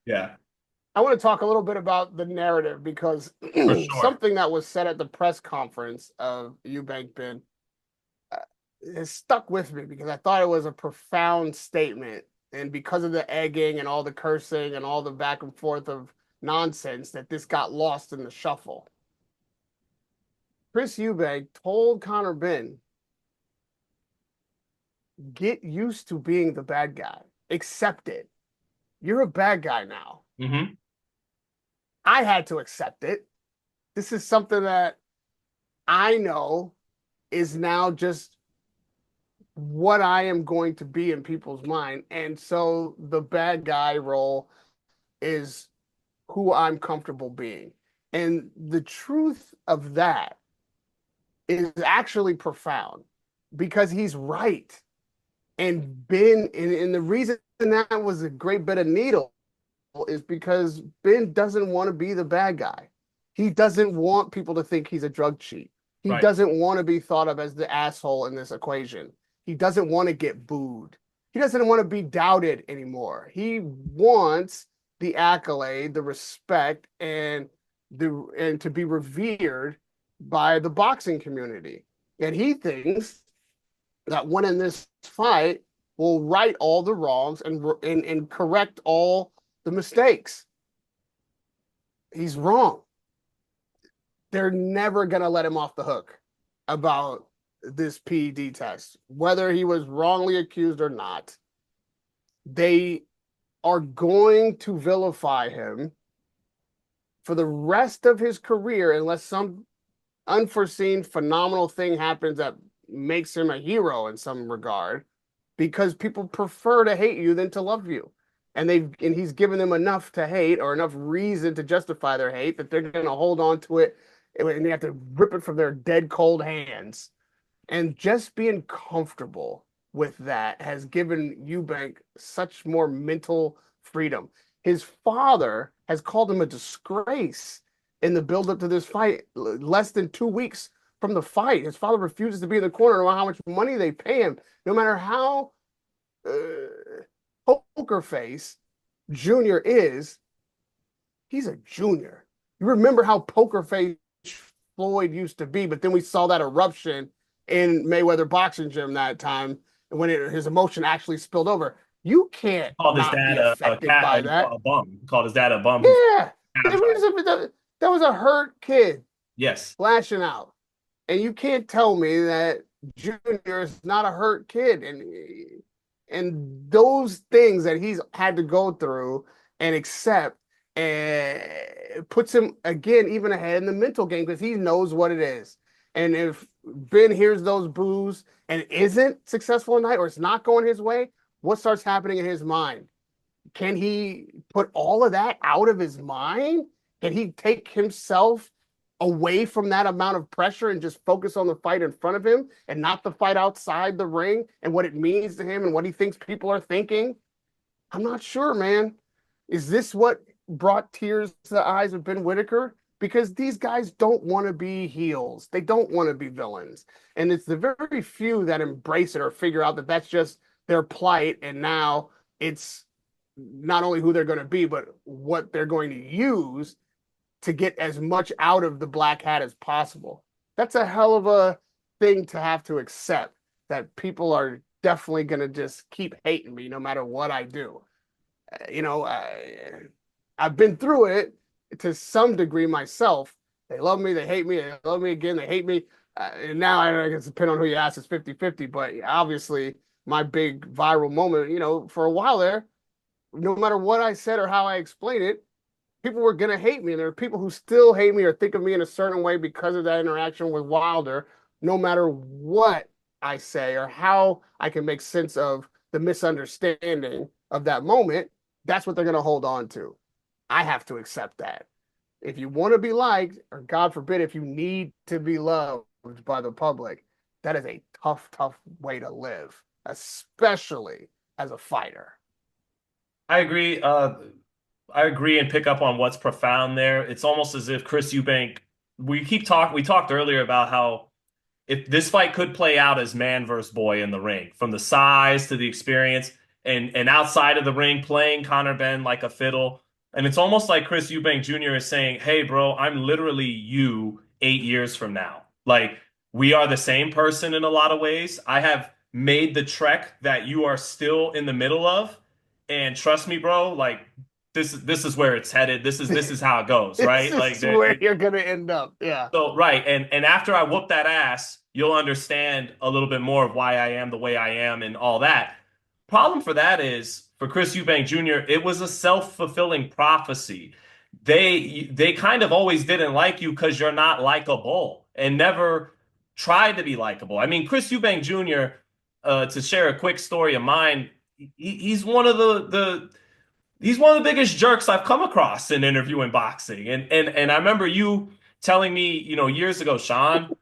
Yeah, I want to talk a little bit about the narrative because for sure. something that was said at the press conference of Eubank Ben uh, has stuck with me because I thought it was a profound statement. And because of the egging and all the cursing and all the back and forth of nonsense, that this got lost in the shuffle. Chris Eubank told Conor Ben, get used to being the bad guy, accept it. You're a bad guy now. Hmm. I had to accept it. This is something that I know is now just what I am going to be in people's mind. And so the bad guy role is who I'm comfortable being. And the truth of that is actually profound because he's right. And Ben, and the reason that was a great bit of needle is because Ben doesn't want to be the bad guy. He doesn't want people to think he's a drug cheat. He Right. doesn't want to be thought of as the asshole in this equation. He doesn't want to get booed. He doesn't want to be doubted anymore. He wants the accolade, the respect, and to be revered by the boxing community. And he thinks that winning this fight will right all the wrongs and correct all the mistakes. He's wrong. They're never going to let him off the hook about this PED test, whether he was wrongly accused or not. They are going to vilify him for the rest of his career unless some unforeseen phenomenal thing happens that makes him a hero in some regard because people prefer to hate you than to love you. And he's given them enough to hate or enough reason to justify their hate that they're going to hold on to it and they have to rip it from their dead cold hands. And just being comfortable with that has given Eubank such more mental freedom. His father has called him a disgrace in the build up to this fight. Less than 2 weeks from the fight, his father refuses to be in the corner no matter how much money they pay him, no matter how poker face Junior is. He's a junior. You remember how poker face Floyd used to be, but then we saw that eruption in Mayweather boxing gym that time when his emotion actually spilled over. You can't Called his not dad be a affected cat, by that. a bum. Called his dad a bum who Yeah, calves right. that was a hurt kid Yes. flashing out, and you can't tell me that Junior is not a hurt kid, and those things that he's had to go through and accept and puts him again even ahead in the mental game because he knows what it is. And if Ben hears those boos and isn't successful tonight or it's not going his way, what starts happening in his mind? Can he put all of that out of his mind? Can he take himself away from that amount of pressure and just focus on the fight in front of him and not the fight outside the ring and what it means to him and what he thinks people are thinking? I'm not sure, man. Is this what brought tears to the eyes of Ben Whitaker? Because these guys don't want to be heels. They don't want to be villains. And it's the very few that embrace it or figure out that that's just their plight. And now it's not only who they're going to be, but what they're going to use to get as much out of the black hat as possible. That's a hell of a thing to have to accept that people are definitely going to just keep hating me no matter what I do. You know, I've been through it to some degree myself. They love me, they hate me, they love me again, they hate me. And now I guess depending on who you ask, it's 50-50. But obviously, my big viral moment, for a while there, no matter what I said or how I explained it, people were gonna hate me. And there are people who still hate me or think of me in a certain way because of that interaction with Wilder, no matter what I say or how I can make sense of the misunderstanding of that moment, that's what they're gonna hold on to. I have to accept that. If you want to be liked, or God forbid, if you need to be loved by the public, that is a tough, tough way to live, especially as a fighter. I agree. I agree and pick up on what's profound there. It's almost as if Chris Eubank, we talked earlier about how if this fight could play out as man versus boy in the ring, from the size to the experience, and outside of the ring playing Conor Benn like a fiddle. And it's almost like Chris Eubank Jr. is saying, "Hey, bro, I'm literally you 8 years from now. Like we are the same person in a lot of ways. I have made the trek that you are still in the middle of, and trust me, bro, like this is where it's headed. This is how it goes, This right? Like is where you're gonna end up. Yeah. so right, and after I whoop that ass, you'll understand a little bit more of why I am the way I am and all that. Problem for that is for Chris Eubank Jr., it was a self-fulfilling prophecy. They kind of always didn't like you because you're not likable and never tried to be likable. I mean, Chris Eubank Jr., to share a quick story of mine, he's one of the he's one of the biggest jerks I've come across in interviewing boxing. And I remember you telling me, years ago, Sean,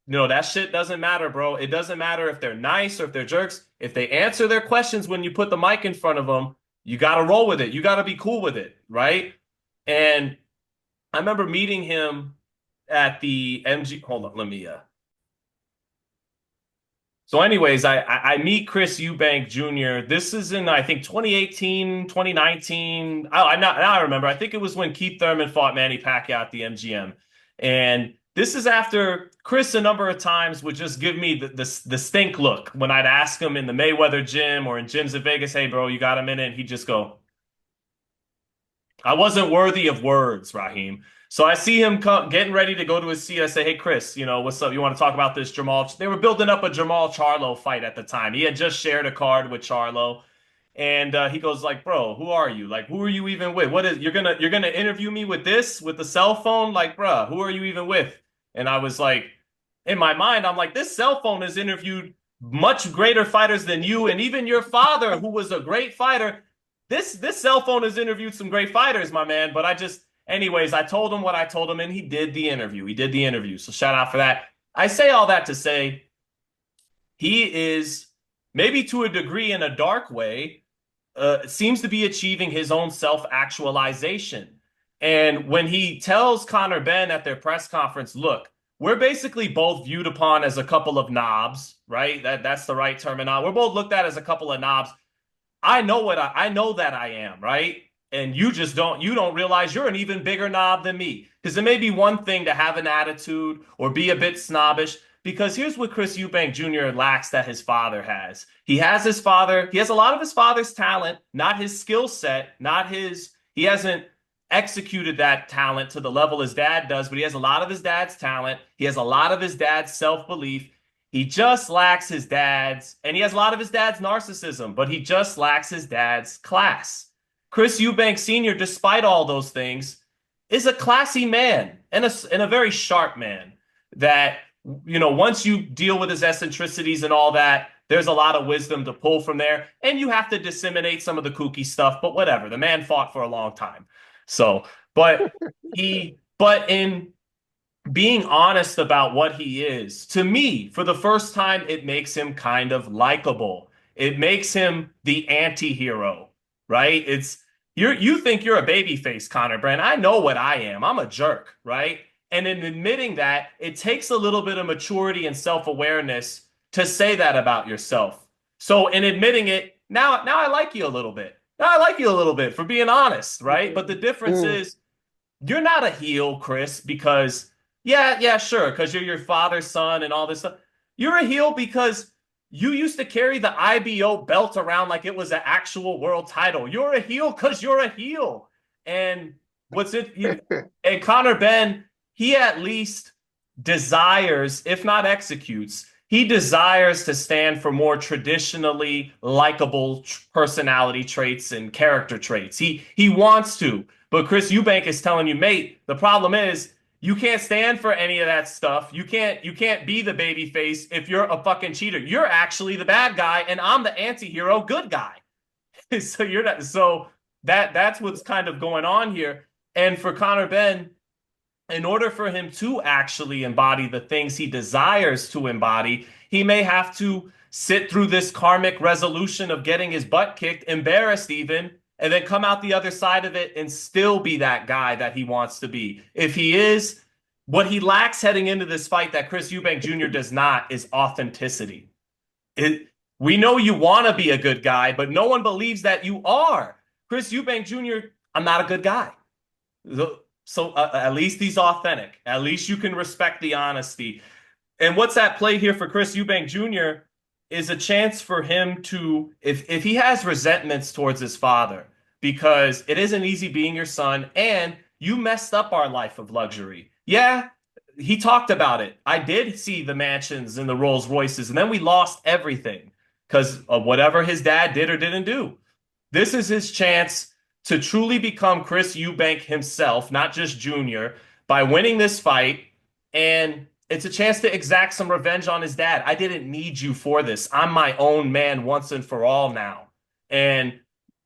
that shit doesn't matter, bro. It doesn't matter if they're nice or if they're jerks. If they answer their questions when you put the mic in front of them, you got to roll with it. You got to be cool with it, right? And I remember meeting him at the MG. Hold on, let me so anyways, I meet Chris Eubank Jr. This is in, I think, 2018, 2019. Now I remember. I think it was when Keith Thurman fought Manny Pacquiao at the MGM. And this is after Chris a number of times would just give me the stink look when I'd ask him in the Mayweather gym or in gyms in Vegas, "Hey, bro, you got a minute?" And he'd just go, "I wasn't worthy of words, Raheem." So I see him getting ready to go to his seat. I say, "Hey, Chris, what's up? You want to talk about this Jamal?" They were building up a Jamal Charlo fight at the time. He had just shared a card with Charlo, and he goes like, "Bro, who are you? Like, who are you even with? What is you're gonna interview me with this with the cell phone? Like, bruh, who are you even with?" And I was like, in my mind, I'm like, this cell phone has interviewed much greater fighters than you, and even your father, who was a great fighter. This cell phone has interviewed some great fighters, my man. But anyways, I told him what I told him, and he did the interview. He did the interview. So shout out for that. I say all that to say he is maybe to a degree in a dark way, seems to be achieving his own self-actualization. And when he tells Conor Benn at their press conference, "Look, we're basically both viewed upon as a couple of knobs, right? That's the right terminology. We're both looked at as a couple of knobs. I know that I am, right? And you don't realize you're an even bigger knob than me. Because it may be one thing to have an attitude or be a bit snobbish. Because here's what Chris Eubank Jr. lacks that his father has. He has a lot of his father's talent, not his skill set, he hasn't executed that talent to the level his dad does, but he has a lot of his dad's talent. He has a lot of his dad's self-belief. He just lacks his dad's, and he has a lot of his dad's narcissism, but he just lacks his dad's class. Chris Eubank Sr., despite all those things, is a classy man and a very sharp man that, once you deal with his eccentricities and all that, there's a lot of wisdom to pull from there. And you have to disseminate some of the kooky stuff, but whatever. The man fought for a long time. So, but in being honest about what he is, to me, for the first time, it makes him kind of likable. It makes him the anti-hero, right? You think you're a babyface, Conor Benn. I know what I am. I'm a jerk, right? And in admitting that, it takes a little bit of maturity and self-awareness to say that about yourself. So in admitting it, now I like you a little bit. Now I like you a little bit for being honest, right? But the difference Mm. is you're not a heel, Chris, because yeah, sure, because you're your father's son and all this stuff. You're a heel because you used to carry the IBO belt around like it was an actual world title. You're a heel because you're a heel. And what's it? And Conor Benn, he at least desires, if not executes, he desires to stand for more traditionally likable personality traits and character traits. He wants to. But Chris Eubank is telling you, mate, the problem is you can't stand for any of that stuff. You can't be the baby face if you're a fucking cheater. You're actually the bad guy, and I'm the anti-hero good guy. So you're not so that's what's kind of going on here. And for Conor Benn, in order for him to actually embody the things he desires to embody, he may have to sit through this karmic resolution of getting his butt kicked, embarrassed even, and then come out the other side of it and still be that guy that he wants to be. If he is, what he lacks heading into this fight that Chris Eubank Jr. does not is authenticity. It, We know you want to be a good guy, but no one believes that you are. Chris Eubank Jr., I'm not a good guy. So at least he's authentic. At least you can respect the honesty. And what's at play here for Chris Eubank Jr. is a chance for him to, if he has resentments towards his father, because it isn't easy being your son, and you messed up our life of luxury. Yeah, he talked about it. I did see the mansions and the Rolls Royces, and then we lost everything because of whatever his dad did or didn't do. This is his chance to truly become Chris Eubank himself, not just Junior, by winning this fight. And it's a chance to exact some revenge on his dad. I didn't need you for this. I'm my own man once and for all now. And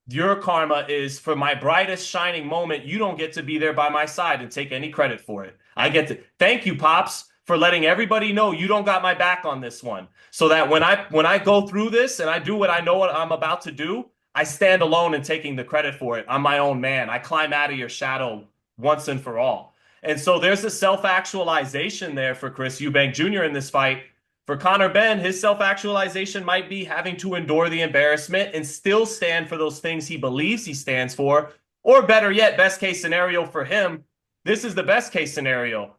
your karma is for my brightest shining moment. You don't get to be there by my side and take any credit for it. I get to thank you, Pops, for letting everybody know you don't got my back on this one. So that when I go through this and I do what I know what I'm about to do, I stand alone in taking the credit for it. I'm my own man. I climb out of your shadow once and for all. And so there's a self-actualization there for Chris Eubank Jr. in this fight. For Conor Benn, his self-actualization might be having to endure the embarrassment and still stand for those things he believes he stands for. Or better yet, best case scenario for him, this is the best case scenario.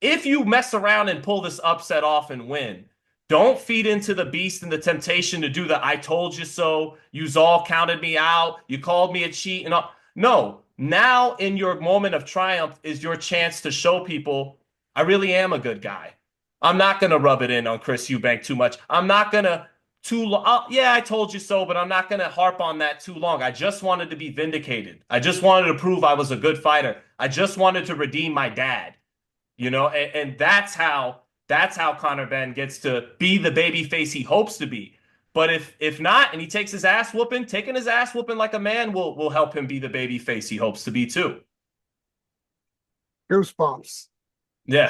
If you mess around and pull this upset off and win, don't feed into the beast and the temptation to do the I told you so, you's all counted me out, you called me a cheat and all. No, now in your moment of triumph is your chance to show people I really am a good guy. I'm not going to rub it in on Chris Eubank too much. I'm not going to too long. Yeah, I told you so, but I'm not going to harp on that too long. I just wanted to be vindicated. I just wanted to prove I was a good fighter. I just wanted to redeem my dad. And that's how Conor Benn gets to be the baby face he hopes to be. But if not, and he takes his ass whooping, taking his ass whooping like a man will help him be the baby face he hopes to be too. Goosebumps. Yeah.